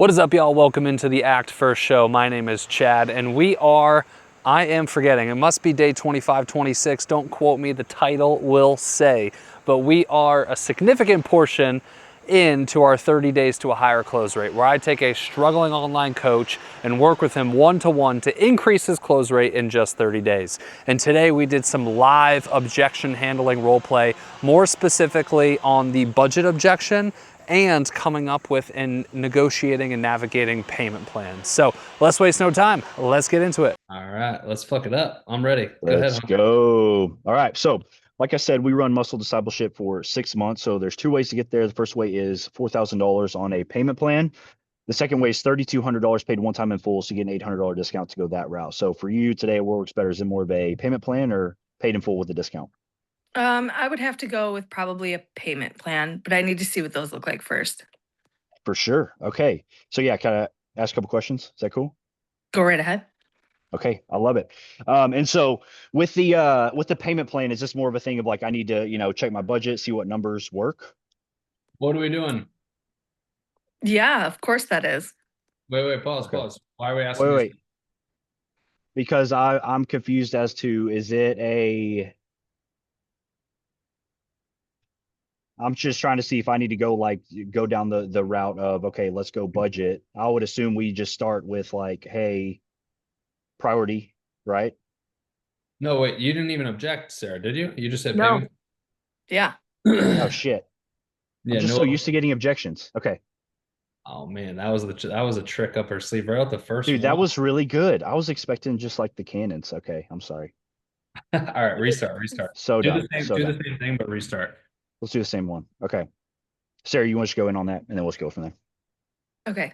What is up, y'all? Welcome into the Act First show. My name is Chad, and I am forgetting, it must be day 25, 26, don't quote me, the title will say, but we are a significant portion into our 30 days to a higher close rate, where I take a struggling online coach and work with him one-to-one to increase his close rate in just 30 days. And today we did some live objection handling role play, more specifically on the budget objection and coming up with and negotiating and navigating payment plans. So let's waste no time. Let's get into it. All right, let's fuck it up. I'm ready. Go ahead, Let's Hunter. go. All right. So, like I said, we run muscle discipleship for 6 months. So, there's two ways to get there. The first way is $4,000 on a payment plan. The second way is $3,200 paid one time in full. So, you get an $800 discount to go that route. So, for you today, what works better? Is it more of a payment plan or paid in full with a discount? I would have to go with probably a payment plan, but I need to see what those look like first. For sure. Okay. So, yeah, kind of ask a couple questions. Is that cool? Go right ahead. Okay, I love it. And so with the payment plan, is this more of a thing of like I need to, check my budget, see what numbers work? What are we doing? Yeah, of course that is. Wait, pause, Okay. pause. Why are we asking Wait. these? Because I'm confused as to I'm just trying to see if I need to go down the route of, okay, let's go budget. I would assume we just start with like, hey, priority, right? No, wait, you didn't even object, Sarah, did you? You just said No. payment? Yeah. Oh shit. I'm Yeah, just no. so used to getting objections. Okay. Oh man, that was a trick up her sleeve right out the first Dude, that one. was really good. I was expecting just like the cannons. Okay, I'm sorry. All right, restart. So Do done. the same, So do done. the same thing, but restart. Let's do the same one. Okay. Sarah, you want to just go in on that and then let's go from there. Okay.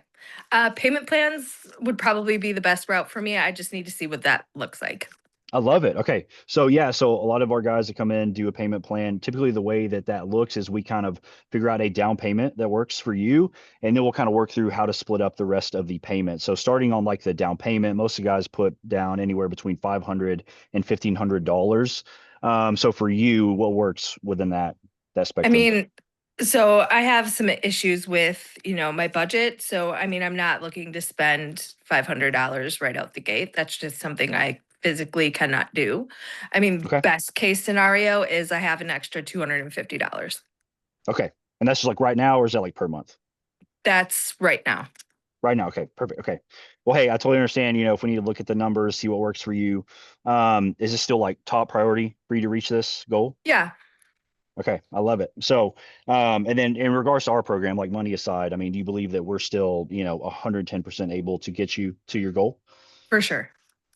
Payment plans would probably be the best route for me. I just need to see what that looks like. I love it. Okay. So yeah, so a lot of our guys that come in do a payment plan. Typically the way that looks is we kind of figure out a down payment that works for you, and then we'll kind of work through how to split up the rest of the payment. So starting on like the down payment, most of the guys put down anywhere between $500 and $1,500. So for you, what works within that I spectrum? mean, so I have some issues with, my budget. So, I'm not looking to spend $500 right out the gate. That's just something I physically cannot do. Okay. Best case scenario is I have an extra $250. Okay. And that's just like right now, or is that like per month? That's right now. Right now. Okay, perfect. Okay. Well, hey, I totally understand, if we need to look at the numbers, see what works for you. Is this still like top priority for you to reach this goal? Yeah, Okay, I love it. So, and then in regards to our program, like money aside, I mean, do you believe that we're still, 110% able to get you to your goal? for sure.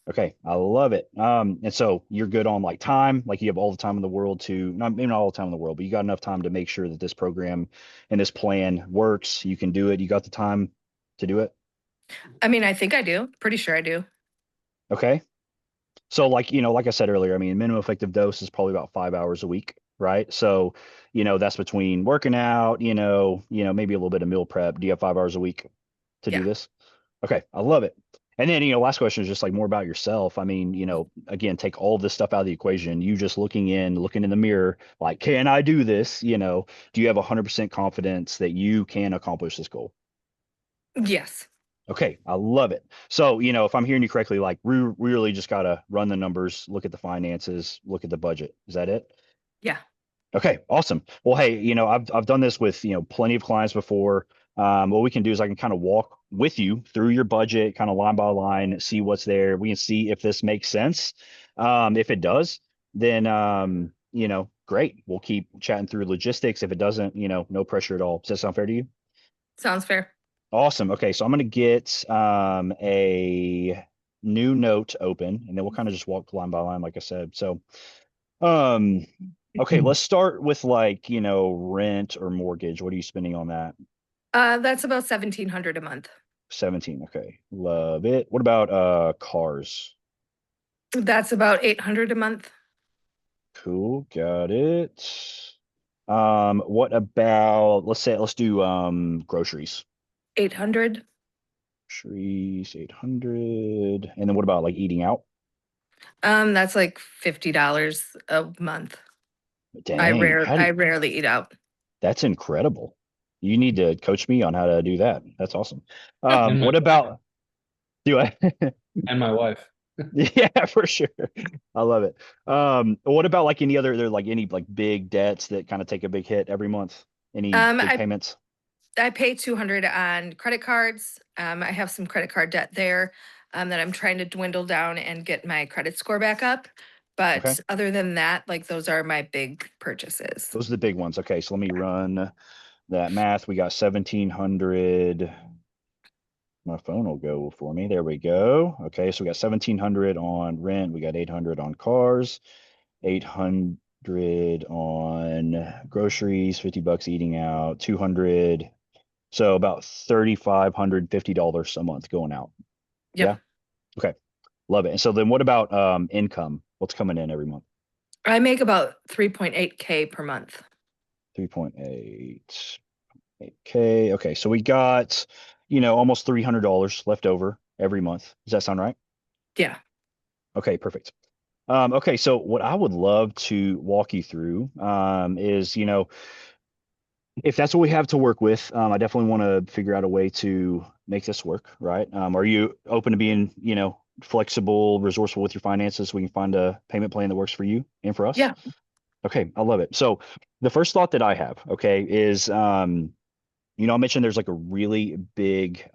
Okay, I love it. And so you're good on like time, like you have all the time in the world to, not maybe not all the time in the world, but you got enough time to make sure that this program and this plan works. You can do it. You got the time to do it. I think I do. Pretty sure I do. Okay. So like I said earlier, I mean, minimum effective dose is probably about 5 hours a week, right? So, that's between working out, maybe a little bit of meal prep. Do you have 5 hours a week to do Yeah. this? Okay, I love it. And then, last question is just like more about yourself. I mean, again, take all this stuff out of the equation. You just looking in the mirror, like, can I do this? Do you have 100% confidence that you can accomplish this goal? Yes. Okay, I love it. So, if I'm hearing you correctly, like we really just gotta run the numbers, look at the finances, look at the budget. Is that it? Yeah. Okay, awesome. Well, hey, I've done this with, plenty of clients before. What we can do is I can kind of walk with you through your budget, kind of line by line, see what's there. We can see if this makes sense. If it does, then great. We'll keep chatting through logistics. If it doesn't, no pressure at all. Does that sound fair to you? Sounds fair. Awesome. Okay, so I'm gonna get a new note open, and then we'll kind of just walk line by line, like I said. So, um, okay, let's start with like, rent or mortgage. What are you spending on that? That's about 1,700 a month. 17. Okay, love it. What about cars? That's about 800 a month. Cool, got it. What about let's do groceries. 800. Groceries, 800. And then what about like eating out? That's like $50 a month. I Dang, rarely eat out. that's incredible. You need to coach me on how to do that. That's awesome. And What about do I? my wife. Yeah, for sure. I love it. What about like any other there like any like big debts that kind of take a big hit every month? Any big I payments? I pay 200 on credit cards. I have some credit card debt there that I'm trying to dwindle down and get my credit score back up. Okay. But other than that, like those are my big purchases. Those are the big ones. Okay, so let me run that math. We got 1700. My phone will go for me. There we go. Okay, so we got 1700 on rent. We got 800 on cars, 800 on groceries, 50 bucks eating out, 200. So about $3,550 a month going out. Yep. Yeah. Okay. Love it. And so then what about income? What's coming in every month? I make about 3.8K per month. 3.8K. Okay. So we got, almost $300 left over every month. Does that sound right? Yeah. Okay, perfect. Okay, so what I would love to walk you through is, if that's what we have to work with, I definitely want to figure out a way to make this work, right? Are you open to being, flexible, resourceful with your finances so we can find a payment plan that works for you and for us? Yeah. Okay, I love it. So the first thought that I have, okay, is I mentioned there's like a really big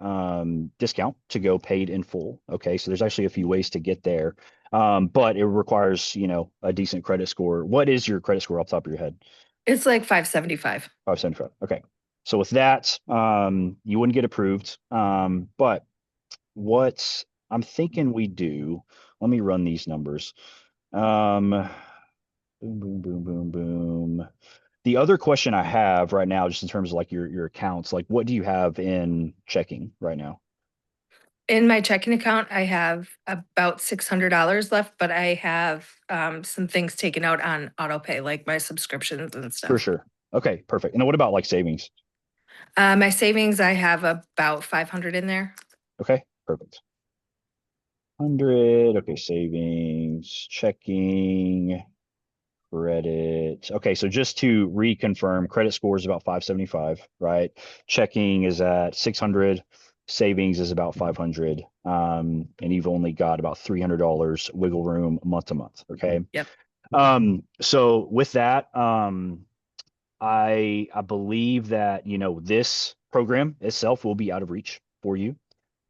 discount to go paid in full. Okay, so there's actually a few ways to get there, but it requires a decent credit score. What is your credit score off the top of your head? It's like 575. 575. Okay, so with that, you wouldn't get approved. But what I'm thinking we do, let me run these numbers. Boom, boom, boom, boom, boom. The other question I have right now, just in terms of like your accounts, like what do you have in checking right now? In my checking account, I have about $600 left, but I have some things taken out on auto pay, like my subscriptions and For stuff. sure. Okay, perfect. And then what about like savings? My savings, I have about 500 in there. Okay, perfect. 100. Okay, savings, checking, credit. Okay, so just to reconfirm, credit score is about 575, right? Checking is at 600, savings is about 500. And you've only got about $300 wiggle room month to month. Okay. Yep. So with that, I believe that this program itself will be out of reach for you.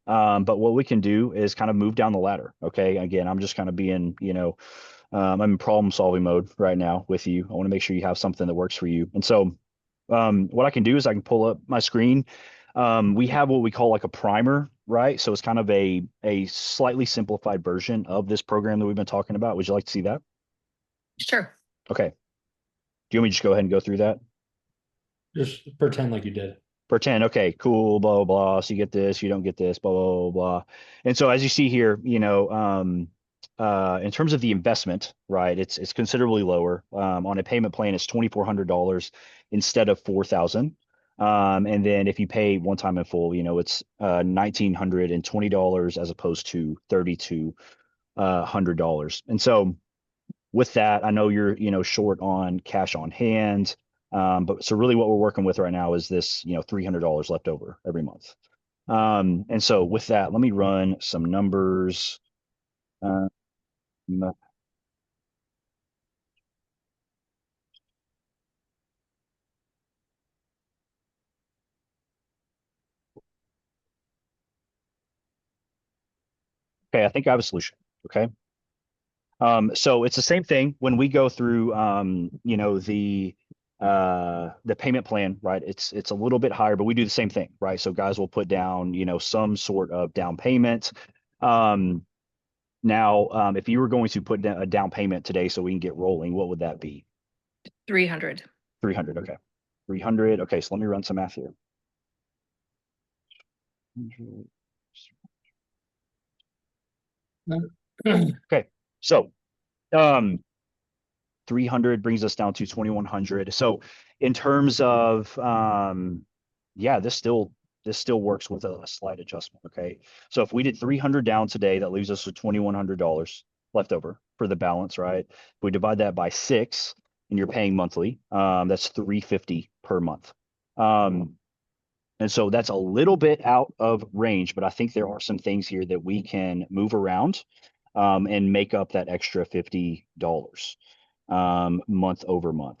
But what we can do is kind of move down the ladder. Okay. Again, I'm just kind of being, I'm in problem solving mode right now with you. I want to make sure you have something that works for you. And so, what I can do is I can pull up my screen. We have what we call like a primer, right? So it's kind of a slightly simplified version of this program that we've been talking about. Would you like to see that? Sure. Okay. Do you want me to just go ahead and go through that? Just pretend like you did. Pretend, okay, cool, blah, blah, blah. So you get this, you don't get this, blah, blah, blah, blah. And so as you see here, in terms of the investment, right, it's considerably lower. On a payment plan, it's $2,400 instead of 4,000. And then if you pay one time in full, it's $1,920 as opposed to $3,200. And so with that, I know you're, short on cash on hand. But so really what we're working with right now is this, $300 left over every month. And so with that, let me run some numbers. Um, okay, I think I have a solution. Okay. So it's the same thing when we go through, the payment plan, right? It's a little bit higher, but we do the same thing, right? So guys will put down, some sort of down payment. Um, Now, if you were going to put down a down payment today so we can get rolling, what would that be? 300. 300. Okay. 300. Okay. So let me run some math here. Okay. So, 300 brings us down to 2,100. So in terms of, yeah, this still works with a slight adjustment. Okay. So if we did 300 down today, that leaves us with $2,100 left over for the balance, right? If we divide that by 6 and you're paying monthly, that's 350 per month. And so that's a little bit out of range, but I think there are some things here that we can move around and make up that extra $50 month over month.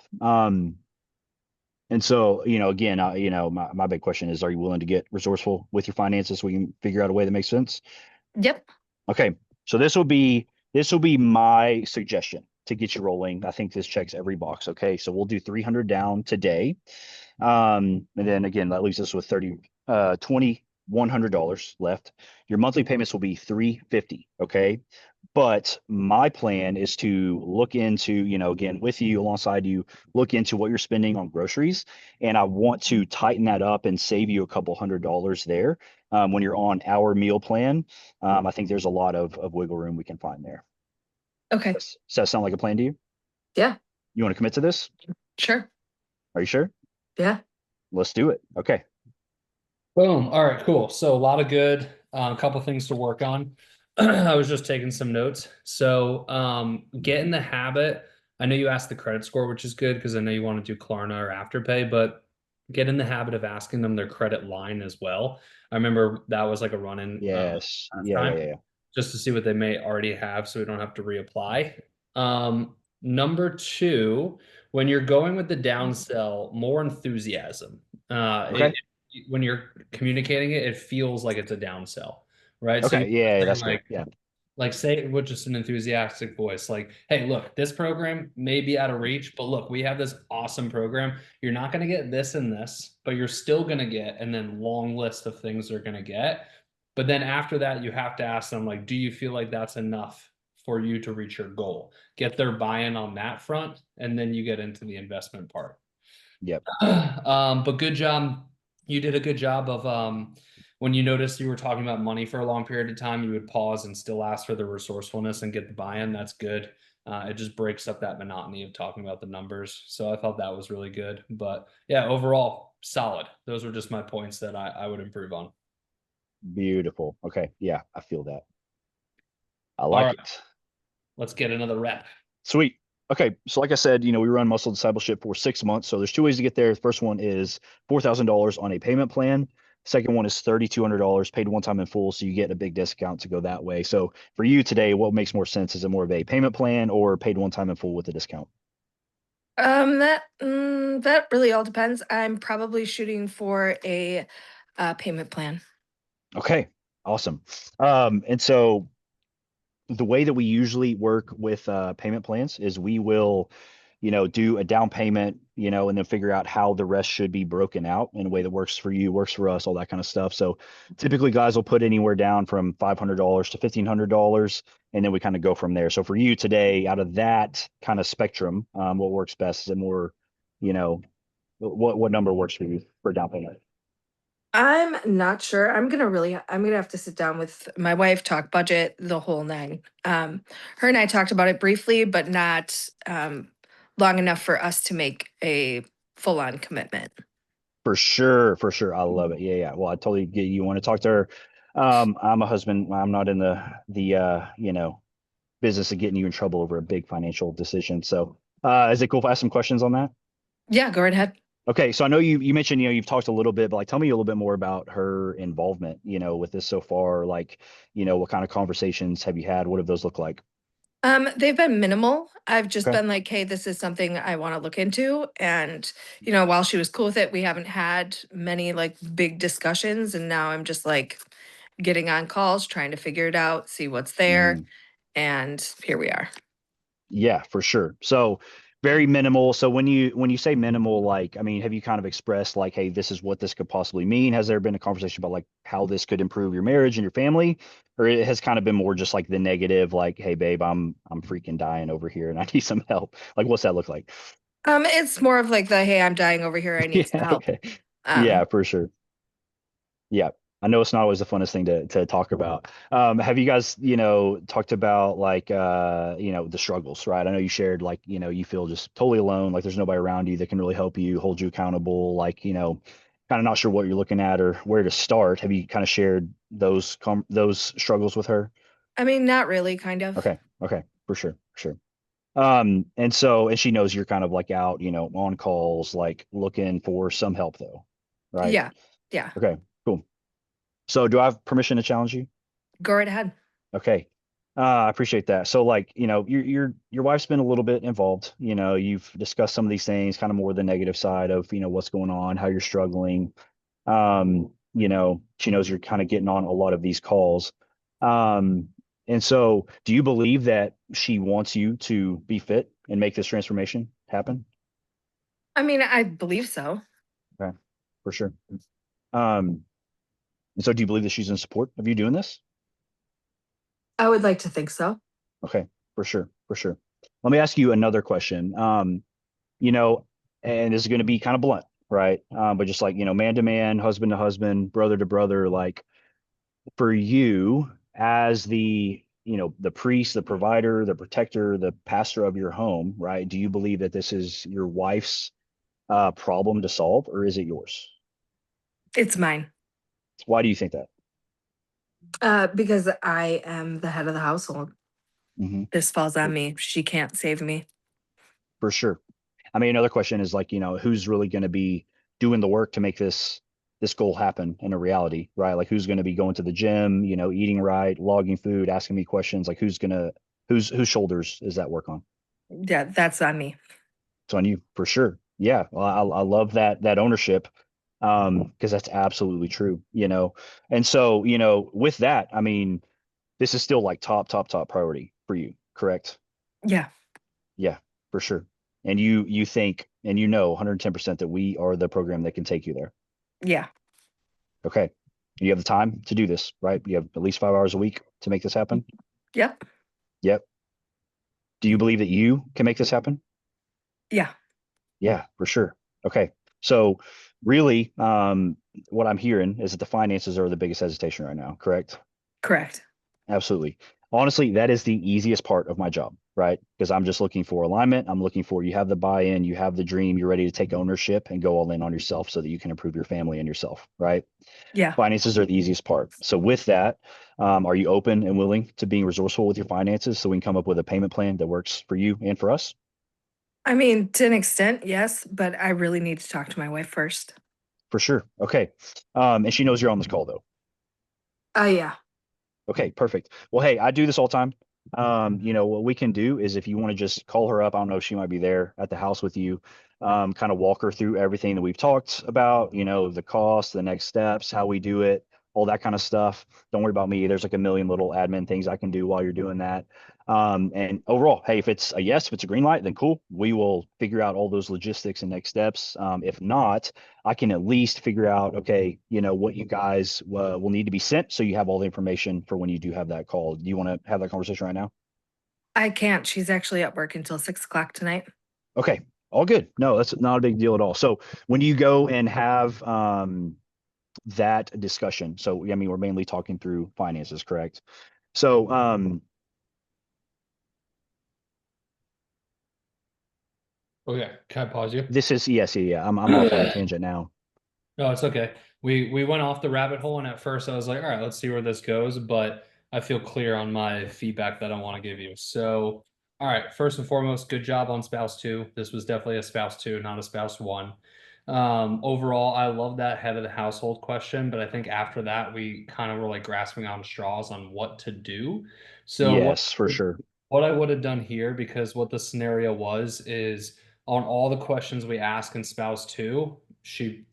And so, again, my big question is, are you willing to get resourceful with your finances so we can figure out a way that makes sense? Yep. Okay. So this will be my suggestion to get you rolling. I think this checks every box. Okay. So we'll do 300 down today. And then again, that leaves us with $2,100 left. Your monthly payments will be $350. Okay. But my plan is to look into, again, with you, alongside you, look into what you're spending on groceries. And I want to tighten that up and save you a couple $100 there. When you're on our meal plan, I think there's a lot of wiggle room we can find there. Okay. Does that sound like a plan to you? Yeah, You want to commit to this? sure. Are you sure? Yeah. Let's do it. Okay. Boom. All right, cool. So a lot of good, a couple things to work on. I was just taking some notes. So get in the habit. I know you asked the credit score, which is good because I know you want to do Klarna or Afterpay, but get in the habit of asking them their credit line as well. I remember that was like a run-in Yes. last Yeah. time, Yeah. Yeah. just to see what they may already have so we don't have to reapply. Number two, when you're going with the downsell, more enthusiasm. Okay. When you're communicating it, it feels like it's a downsell, right? So you Okay. Yeah. say That's good. Yeah. like say it with just an enthusiastic voice, like, hey, look, this program may be out of reach, but look, we have this awesome program. You're not going to get this and this, but you're still going to get, and then long list of things they're going to get. But then after that, you have to ask them, like, do you feel like that's enough for you to reach your goal? Get their buy-in on that front, and then you get into the investment part. Yep. But good job. You did a good job of when you noticed you were talking about money for a long period of time, you would pause and still ask for the resourcefulness and get the buy-in. That's good. It just breaks up that monotony of talking about the numbers. So I thought that was really good. But yeah, overall, solid. Those were just my points that I would improve on. Beautiful. Okay. Yeah. I feel that. I All like right, it. let's get another rep. Sweet. Okay. So like I said, we run muscle discipleship for 6 months. So there's two ways to get there. The first one is $4,000 on a payment plan. Second one is $3,200 paid one time in full. So you get a big discount to go that way. So for you today, what makes more sense? Is it more of a payment plan or paid one time in full with a discount? That really all depends. I'm probably shooting for a payment plan. Okay. Awesome. And so the way that we usually work with payment plans is we will, do a down payment, and then figure out how the rest should be broken out in a way that works for you, works for us, all that kind of stuff. So typically guys will put anywhere down from $500 to $1,500, and then we kind of go from there. So for you today, out of that kind of spectrum, what works best? Is it more, you know, what number works for you for down payment? I'm not sure. I'm gonna have to sit down with my wife, talk budget, the whole nine. Her and I talked about it briefly, but not long enough for us to make a full on commitment. For sure, for sure. I love it. Yeah, yeah. Well, I totally get you want to talk to her. I'm a husband. I'm not in the business of getting you in trouble over a big financial decision. So, is it cool if I ask some questions on that? Yeah, go right ahead. Okay, so I know you mentioned, you've talked a little bit, but like tell me a little bit more about her involvement, with this so far. Like, what kind of conversations have you had? What have those looked like? They've been minimal. I've just Okay. been like, hey, this is something I want to look into. And, while she was cool with it, we haven't had many like big discussions. And now I'm just like getting on calls, trying to figure it out, see what's there. Mm. And here we are. Yeah, for sure. So very minimal. So when you say minimal, like, I mean, have you kind of expressed like, hey, this is what this could possibly mean? Has there been a conversation about like how this could improve your marriage and your family? Or it has kind of been more just like the negative, like, hey babe, I'm freaking dying over here and I need some help. Like what's that look like? It's more of like the, hey, I'm dying over here, I need some Yeah, help. okay. Yeah, Um, for sure. Yeah. I know it's not always the funnest thing to talk about. Have you guys, talked about like the struggles, right? I know you shared like, you feel just totally alone, like there's nobody around you that can really help you, hold you accountable, like, kind of not sure what you're looking at or where to start. Have you kind of shared those struggles with her? I mean, not really, kind of. Okay, okay, for sure, for sure. And she knows you're kind of like out, on calls, like looking for some help though, right? Yeah. Yeah. Okay, cool. So do I have permission to challenge you? Go right ahead. Okay. I appreciate that. So like, your wife's been a little bit involved. You've discussed some of these things, kind of more the negative side of, what's going on, how you're struggling. She knows you're kind of getting on a lot of these calls. Um, and so do you believe that she wants you to be fit and make this transformation happen? I mean, I believe so. Okay, for sure. Um, and so do you believe that she's in support of you doing this? I would like to think so. Okay, for sure, for sure. Let me ask you another question. You know, and this is going to be kind of blunt, right? But just like, man to man, husband to husband, brother to brother, like for you as the priest, the provider, the protector, the pastor of your home, right? Do you believe that this is your wife's problem to solve, or is it yours? It's mine. Why do you think that? Because I am the head of the household. Hmm. This falls on me. She can't save me. For sure. I mean, another question is like, who's really going to be doing the work to make this goal happen in a reality, right? Like who's going to be going to the gym, eating right, logging food, asking me questions, like whose shoulders is that work on? Yeah, that's on me. It's on you for sure. Yeah. Well, I love that ownership. Because that's absolutely true, And so, with that, I mean, this is still like top priority for you, correct? Yeah. Yeah, for sure. And you think and 110% that we are the program that can take you there. Yeah. Okay. You have the time to do this, right? You have at least 5 hours a week to make this happen. Yep. Yep. Do you believe that you can make this happen? Yeah. Yeah, for sure. Okay. So really, what I'm hearing is that the finances are the biggest hesitation right now, correct? Correct. Absolutely. Honestly, that is the easiest part of my job, right? Because I'm just looking for alignment. I'm looking for you have the buy-in, you have the dream, you're ready to take ownership and go all in on yourself so that you can improve your family and yourself, right? Yeah. Finances are the easiest part. So with that, are you open and willing to being resourceful with your finances so we can come up with a payment plan that works for you and for us? I mean, to an extent, yes, but I really need to talk to my wife first. For sure. Okay. And she knows you're on this call though. Yeah. Okay, perfect. Well, hey, I do this all the time. What we can do is if you want to just call her up, I don't know if she might be there at the house with you, kind of walk her through everything that we've talked about, the cost, the next steps, how we do it, all that kind of stuff. Don't worry about me. There's like a million little admin things I can do while you're doing that. And overall, hey, if it's a yes, if it's a green light, then cool. We will figure out all those logistics and next steps. If not, I can at least figure out, okay, what you guys will need to be sent so you have all the information for when you do have that call. Do you want to have that conversation right now? I can't. She's actually at work until 6 o'clock tonight. Okay, all good. No, that's not a big deal at all. So when you go and have that discussion, so I mean, we're mainly talking through finances, correct? So Okay, can I pause you? this is yes, yeah. I'm off on a tangent now. No, it's okay. We went off the rabbit hole, and at first I was like, all right, let's see where this goes, but I feel clear on my feedback that I want to give you. So, all right, first and foremost, good job on spouse two. This was definitely a spouse two, not a spouse one. Overall, I love that head of the household question, but I think after that we kind of were like grasping on straws on what to do. So Yes, for sure. what I would have done here, because what the scenario was, is on all the questions we ask in spouse two,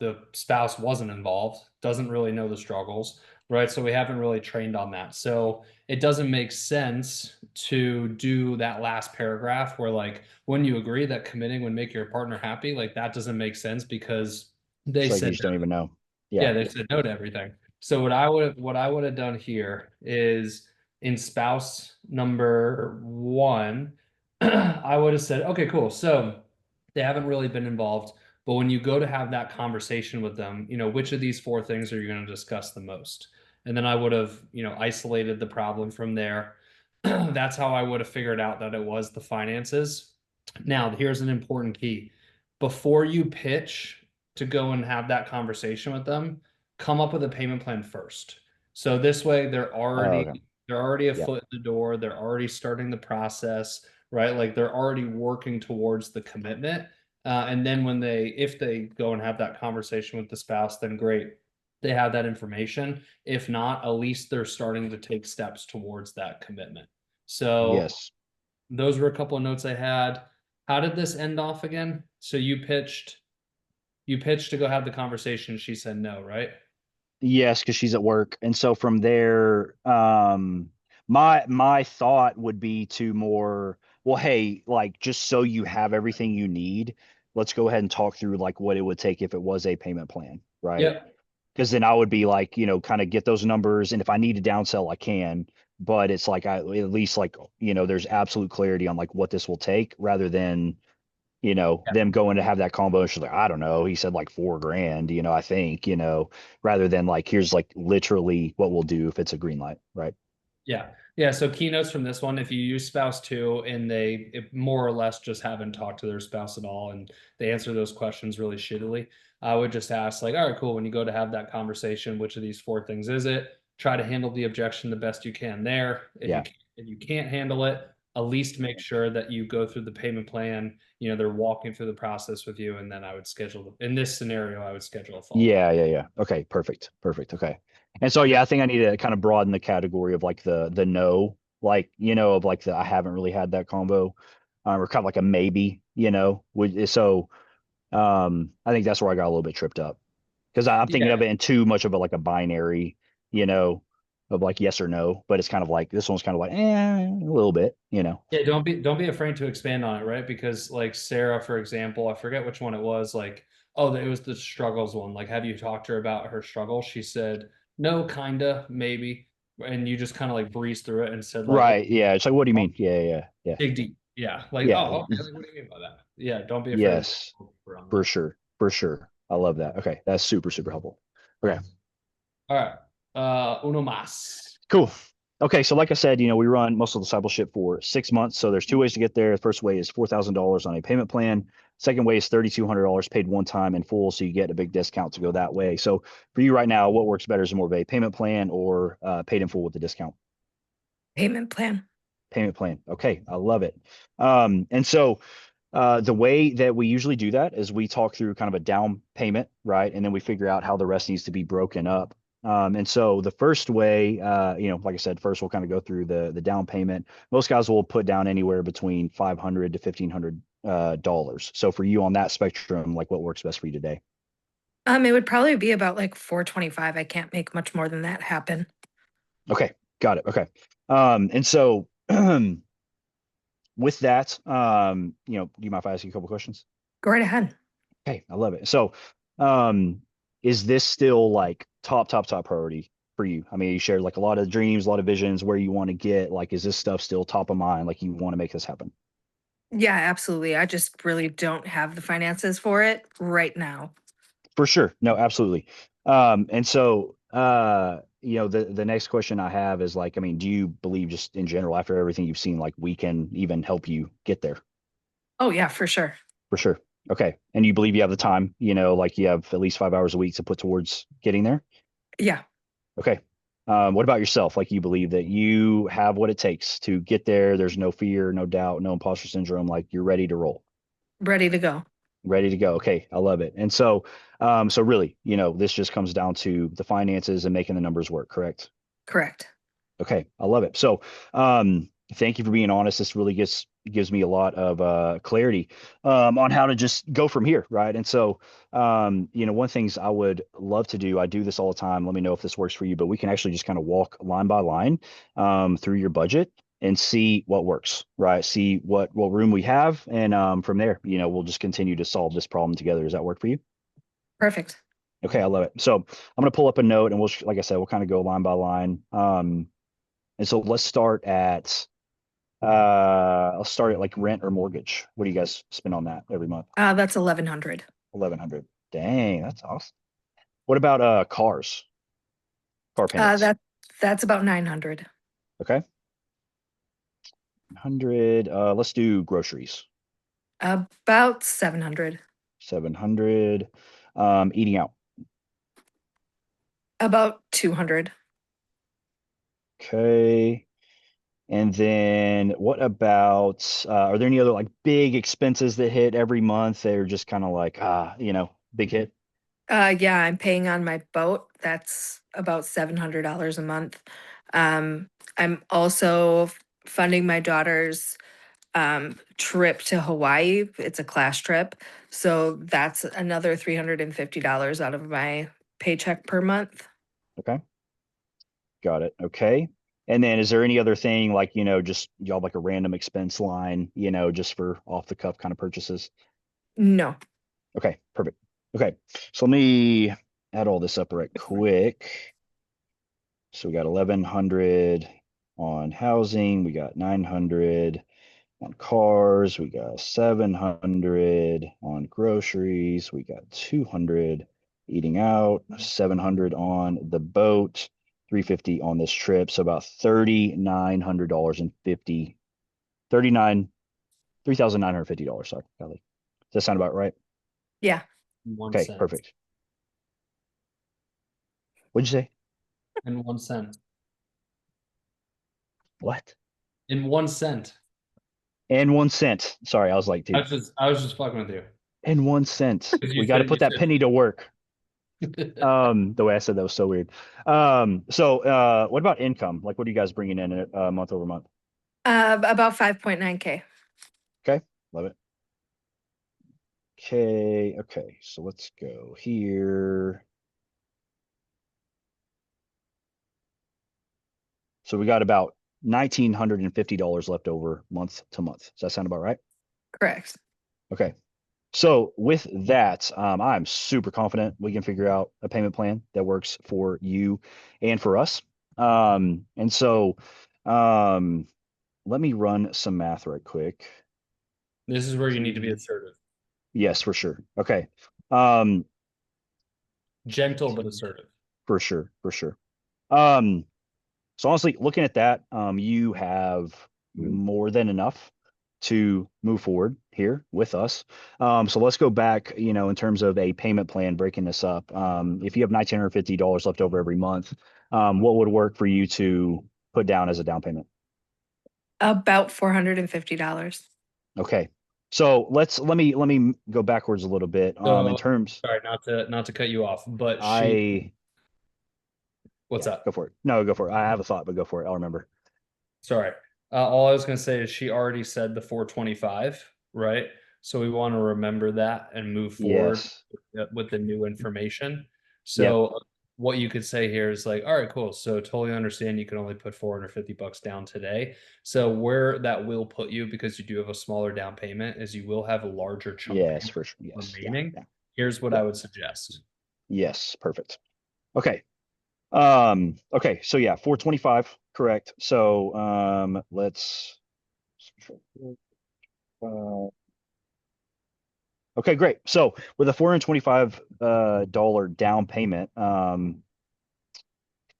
the spouse wasn't involved, doesn't really know the struggles, right? So we haven't really trained on that. So it doesn't make sense to do that last paragraph where like when you agree that committing would make your partner happy, like that doesn't make sense because they It's like you said just don't even know. yeah, Yeah. they said no to everything. So what I would have done here is in spouse number one, I would have said, okay, cool. So they haven't really been involved, but when you go to have that conversation with them, which of these four things are you going to discuss the most? And then I would have, isolated the problem from there. That's how I would have figured out that it was the finances. Now, here's an important key. Before you pitch to go and have that conversation with them, come up with a payment plan first. So this way Oh, okay. they're already a Yeah. foot in the door, they're already starting the process, right? Like they're already working towards the commitment. And then if they go and have that conversation with the spouse, then great. they have that information. If not, at least they're starting to take steps towards that commitment. So Yes. those were a couple of notes I had. How did this end off again? So you pitched to go have the conversation. She said no, right? Yes, because she's at work. And so from there, my thought would be to more, well, hey, like just so you have everything you need, let's go ahead and talk through like what it would take if it was a payment plan, right? Yep. Because then I would be like, kind of get those numbers, and if I need to downsell, I can. But it's like I at least like, there's absolute clarity on like what this will take rather than them going to have that combo. And she's like, I don't know. He said like 4 grand, I think, rather than like, here's like literally what we'll do if it's a green light. Right. Yeah. Yeah. So keynotes from this one, if you use spouse two and they more or less just haven't talked to their spouse at all and they answer those questions really shittily, I would just ask like, all right, cool. When you go to have that conversation, which of these 4 things is it? Try to handle the objection the best you can there. Yeah. If you can't handle it, at least make sure that you go through the payment plan. They're walking through the process with you, and then I would schedule. In this scenario, I would schedule a follow-up. Yeah. Okay. Perfect. Okay. And so, yeah, I think I need to kind of broaden the category of like the no, like, of like I haven't really had that combo, or kind of like a maybe, so, I think that's where I got a little bit tripped up because I'm thinking Yeah. of it in too much of a, like a binary, of like yes or no, but it's kind of like, this one's kind of like, a little bit, Yeah, don't be afraid to expand on it, right? Because like Sarah, for example, I forget which one it was, like, oh, it was the struggles one. Like, have you talked to her about her struggle? She said, no, kinda, maybe. And you just kind of like breezed through it and said, like, right. Yeah. It's like, what do you mean? Yeah. dig deep. Yeah. Like, Yeah. oh, okay. Like, what do you mean by that? Yeah, don't be afraid to Yes, go deeper on for that. sure. For sure. I love that. Okay. That's super, super helpful. Okay. All right. Uno más. Cool. Okay, so like I said, we run muscle discipleship for 6 months. So there's 2 ways to get there. The first way is $4,000 on a payment plan. Second way is $3,200 paid one time in full, so you get a big discount to go that way. So for you right now, what works better is more of a payment plan or paid in full with the discount? Payment plan. Payment plan. Okay, I love it. And so the way that we usually do that is we talk through kind of a down payment, right? And then we figure out how the rest needs to be broken up. And so the first way, like I said, first we'll kind of go through the down payment. Most guys will put down anywhere between $500 to $1,500. So for you on that spectrum, like what works best for you today? It would probably be about like 425. I can't make much more than that happen. Okay, got it. Okay. And so with that, do you mind if I ask you a couple questions? Go right ahead. Okay, I love it. So, is this still like top priority for you? I mean, you shared like a lot of dreams, a lot of visions, where you want to get. Like, is this stuff still top of mind? Like, you want to make this happen? Yeah, absolutely. I just really don't have the finances for it right now. For sure. No, absolutely. And so, the next question I have is like, I mean, do you believe just in general, after everything you've seen, like we can even help you get there? Oh, yeah, for sure. For sure. Okay. And you believe you have the time, like you have at least 5 hours a week to put towards getting there? Yeah, Okay. What about yourself? Like you believe that you have what it takes to get there. There's no fear, no doubt, no imposter syndrome. Like you're ready to roll, ready to go. ready to go. Okay. I love it. And so, so really, this just comes down to the finances and making the numbers work. Correct. Correct. Okay, I love it. So, thank you for being honest. This really gives me a lot of clarity on how to just go from here, right? And so, one things I would love to do. I do this all the time. Let me know if this works for you, but we can actually just kind of walk line by line through your budget and see what works, right? See what room we have, and from there, we'll just continue to solve this problem together. Does that work for you? Perfect. Okay, I love it. So I'm going to pull up a note, and like I said, we'll kind of go line by line. And so let's start at like rent or mortgage. What do you guys spend on that every month? That's 1100. 1,100. Dang, that's awesome. What about cars? Car payments. That's about 900. Okay. 100. Let's do groceries. About 700. 700. Eating out. About 200. Okay. And then what about are there any other like big expenses that hit every month? They're just kind of like big hit. Yeah, I'm paying on my boat. That's about $700 a month. Um, I'm also funding my daughter's trip to Hawaii. It's a class trip. So that's another $350 out of my paycheck per month. Okay. Got it. Okay. And then is there any other thing like, just y'all like a random expense line, just for off the cuff kind of purchases? No. Okay, perfect. Okay. So let me add all this up right quick. So we got 1100 on housing, we got 900 on cars, we got 700 on groceries, we got 200 eating out, 700 on the boat, 350 on this trip, so about $3,900 and 50 39 $3,950. Sorry, Kelly. Does that sound about right? Yeah. 1 Okay, cent. perfect. What'd you say? In 1 cent. What? In 1 cent. And 1 cent. Sorry, I was like, dude. I was just fucking with you. And 1 cent. 'Cause We got to put that penny to work. said The way I said that was so weird. So what about income? Like, what are you guys bringing in month over month? About 5.9K. Okay, love it. Okay, so let's go here. So we got about $1,950 left over month to month. Does that sound about right? Correct. Okay. So with that, I'm super confident we can figure out a payment plan that works for you and for us. And so let me run some math right quick. This is where you need to be assertive. Yes, for sure. Okay. Um, Gentle but assertive. for sure, for sure. Um, so honestly, looking at that, you have more than enough to move forward here with us. So let's go back, in terms of a payment plan, breaking this up. If you have $1,950 left over every month, what would work for you to put down as a down payment? About $450. Okay. So let me go backwards a little bit. In So terms, sorry, not to cut you off, but I what's yeah, up? go for it. No, go for it. I have a thought, but go for it. I'll remember. Sorry. All I was gonna say is she already said the 425, right? So we want to remember that and move forward Yes. with the new information. Yep. So what you could say here is like, all right, cool. So totally understand you can only put $450 down today. So where that will put you, because you do have a smaller down payment, is you will have a larger chunk Yes, payment for sure. Yes. Yeah. remaining. Yeah. Here's what Yeah. I would suggest. Yes. Perfect. Okay. Okay. So yeah, 425. Correct. So let's. Okay, great. So with a $425 dollar down payment,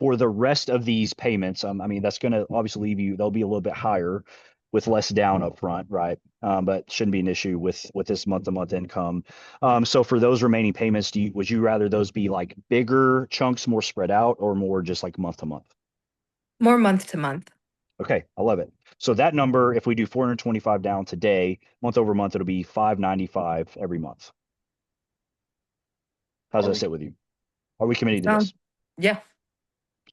for the rest of these payments, I mean, that's going to obviously leave you, they'll be a little bit higher with less down up front, right? But shouldn't be an issue with this month to month income. So for those remaining payments, would you rather those be like bigger chunks, more spread out, or more just like month to month? More month to month. Okay, I love it. So that number, if we do 425 down today, month over month, it'll be 595 every month. How does that sit with you? Are we committing to Sound, this? yeah.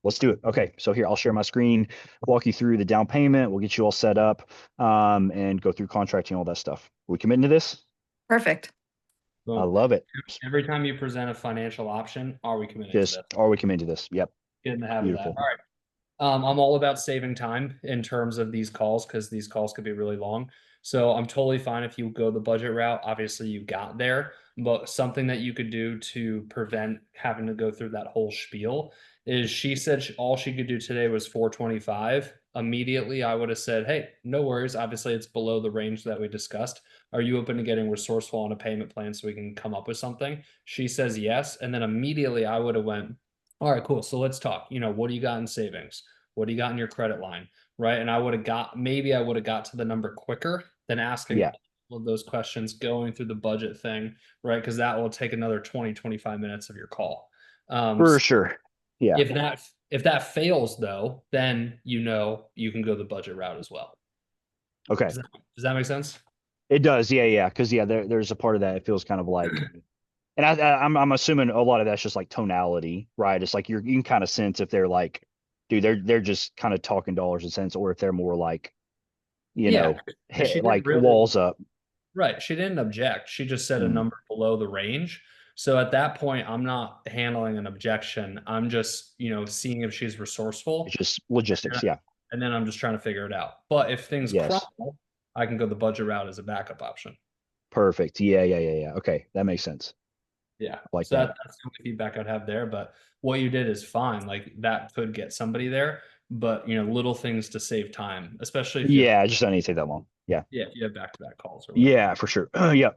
Let's do it. Okay, so here I'll share my screen, walk you through the down payment. We'll get you all set up, and go through contracting, all that stuff. We committing to this? Perfect. I Boom. love it. Every time you present a financial option, are we committing to Just this? are we committing to this? Yep. Get in the habit of that. Beautiful. All right. I'm all about saving time in terms of these calls because these calls could be really long. So I'm totally fine if you go the budget route. Obviously, you got there, but something that you could do to prevent having to go through that whole spiel is she said all she could do today was 425. Immediately, I would have said, hey, no worries. Obviously, it's below the range that we discussed. Are you open to getting resourceful on a payment plan so we can come up with something? She says yes. And then immediately I would have went, all right, cool. So let's talk. What do you got in savings? What do you got in your credit line? Right. And I would have got to the number quicker than asking Yeah, all of those questions, going through the budget thing, right? Because that will take another 20-25 minutes of your call. for So sure. Yeah. if that fails though, then you can go the budget route as well. Okay. Does that make sense? It does. Yeah, yeah. Because there's a part of that. It feels kind of like, And I'm assuming a lot of that's just like tonality, right? It's like you can kind of sense if they're like, dude, they're just kind of talking dollars and cents, or if they're more like, you Yeah, know, 'cause she didn't like really, walls up. right, she didn't object. She just said a Mm, number below the range. So at that point, I'm not handling an objection. I'm just, seeing if she's it's resourceful, just logistics. Yeah. and then I'm just trying to figure it out. But if things Yes. crumble, I can go the budget route as a backup option. Perfect. Yeah. Okay. That makes sense. Yeah. I like So that. that's the only feedback I'd have there. But what you did is fine. Like that could get somebody there, but little things to save time, especially if you have, Yeah. Just don't need to take that long. Yeah. yeah, if you have back-to-back calls or whatever. Yeah, for sure. Yeah.